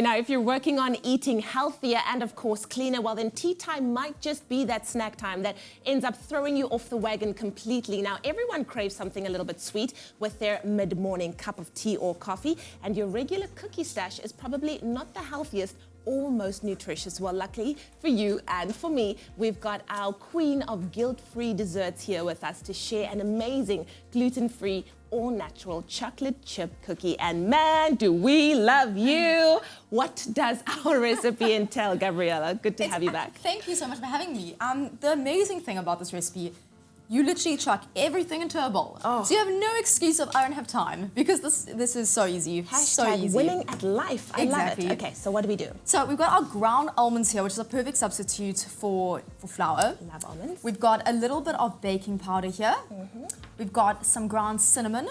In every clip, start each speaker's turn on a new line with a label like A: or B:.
A: Now, if you're working on eating healthier and, of course, cleaner, well, then tea time might just be that snack time that ends up throwing you off the wagon completely. Now, everyone craves something a little bit sweet with their mid-morning cup of tea or coffee, and your regular cookie stash is probably not the healthiest or most nutritious. Well, luckily for you and for me, we've got our queen of guilt-free desserts here with us to share an amazing gluten-free all-natural chocolate chip cookie. And man, do we love you. What does our recipe entail, Gabriella? Good to have you back.
B: Thank you so much for having me. The amazing thing about this recipe, you literally chuck everything into a bowl.
A: Oh.
B: So you have no excuse of I don't have time, because this is so easy. So easy.
A: Winning at life. I
B: Exactly.
A: love it. Okay, so what do we do?
B: So we've got our ground almonds here, which is a perfect substitute for flour.
A: Love almonds.
B: We've got a little bit of baking powder here. We've got some ground cinnamon.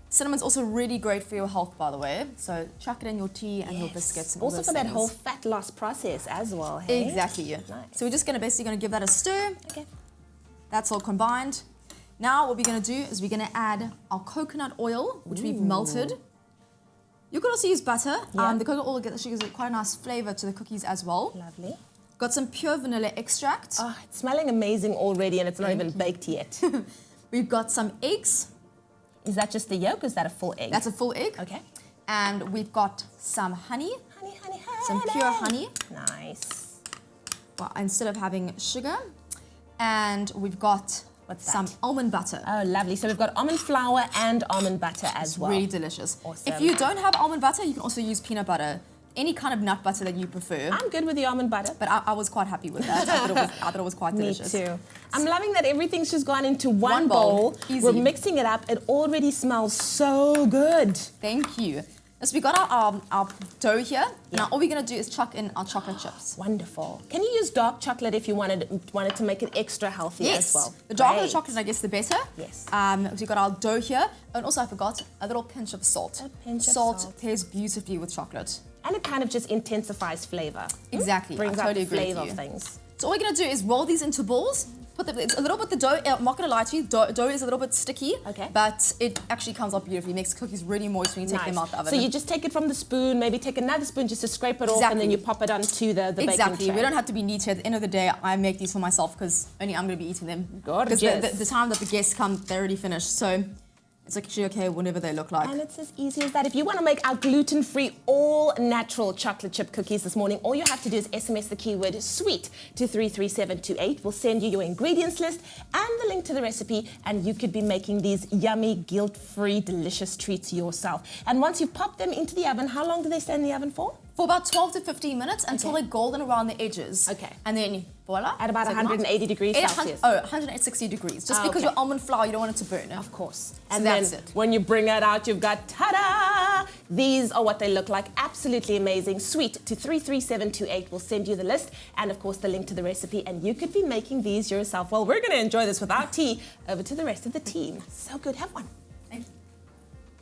B: Cinnamon's also really great for your health, by the way. So chuck it in your tea and your biscuits and all
A: also
B: those
A: for that
B: things.
A: whole fat loss process as well, hey?
B: Exactly.
A: Nice.
B: So we're just basically gonna give that a stir.
A: Okay.
B: That's all combined. Now what we're gonna do is we're gonna add our coconut oil, which we've melted. You could also use butter.
A: Yeah.
B: The coconut oil gives quite a nice flavor to the cookies as well.
A: Lovely.
B: Got some pure vanilla extract.
A: Oh, it's smelling amazing already, and it's not even baked yet.
B: We've got some eggs.
A: Is that just the yolk, or is that a full egg?
B: That's a full egg.
A: Okay.
B: And we've got some honey.
A: Honey.
B: Some pure honey.
A: Nice.
B: Well, instead of having sugar. And we've got some almond butter.
A: Oh, lovely. So we've got almond flour and almond butter as well.
B: Really delicious.
A: Awesome.
B: If you don't have almond butter, you can also use peanut butter. Any kind of nut butter that you prefer.
A: I'm good with the almond butter.
B: But I was quite happy with that. I thought it was quite delicious.
A: Me too. I'm loving that everything's just gone into one bowl.
B: Easy.
A: We're mixing it up. It already smells so good.
B: Thank you. So we got our dough here. Now all we're gonna do is chuck in our chocolate chips.
A: Wonderful. Can you use dark chocolate if you wanted to make it extra healthy as well?
B: The darker the
A: Great.
B: chocolate, I guess, the better.
A: Yes.
B: So we got our dough here, and also I forgot a little pinch of salt.
A: A pinch of
B: salt
A: salt.
B: pairs beautifully with chocolate.
A: And it kind of just intensifies flavor.
B: Exactly.
A: Brings
B: I
A: out
B: totally
A: the
B: agree with
A: flavor
B: you.
A: of things.
B: So all we're gonna do is roll these into balls. It's a little bit the dough. I'm not gonna lie to you. Dough is a little bit sticky.
A: Okay.
B: But it actually comes out beautifully. It makes cookies really moist when you take them out the oven.
A: So you just take it from the spoon, maybe take another spoon just to scrape it off, and then you pop it onto the baking tray.
B: We don't have to be neat here. At the end of the day, I make these for myself because only I'm going to be eating them.
A: Gorgeous.
B: Because the time that the guests come, they're already finished. So it's actually okay whenever they look like.
A: And it's as easy as that. If you want to make our gluten-free, all-natural chocolate chip cookies this morning, all you have to do is SMS the keyword SWEET to 33728. We'll send you your ingredients list and the link to the recipe, and you could be making these yummy, guilt-free, delicious treats yourself. And once you've popped them into the oven, how long do they stay in the oven for?
B: For about 12 to 15 minutes until they're golden around the edges.
A: Okay.
B: And then, voila.
A: At about 180 degrees Celsius.
B: 160 degrees. Just because you're almond flour, you don't want it to burn.
A: Of course.
B: So
A: And
B: that's
A: then
B: it.
A: when you bring it out, you've got, ta-da! These are what they look like. Absolutely amazing. Sweet to 33728. We'll send you the list and, of course, the link to the recipe. And you could be making these yourself. Well, we're going to enjoy this with our tea. Over to the rest of the team. So good. Have one.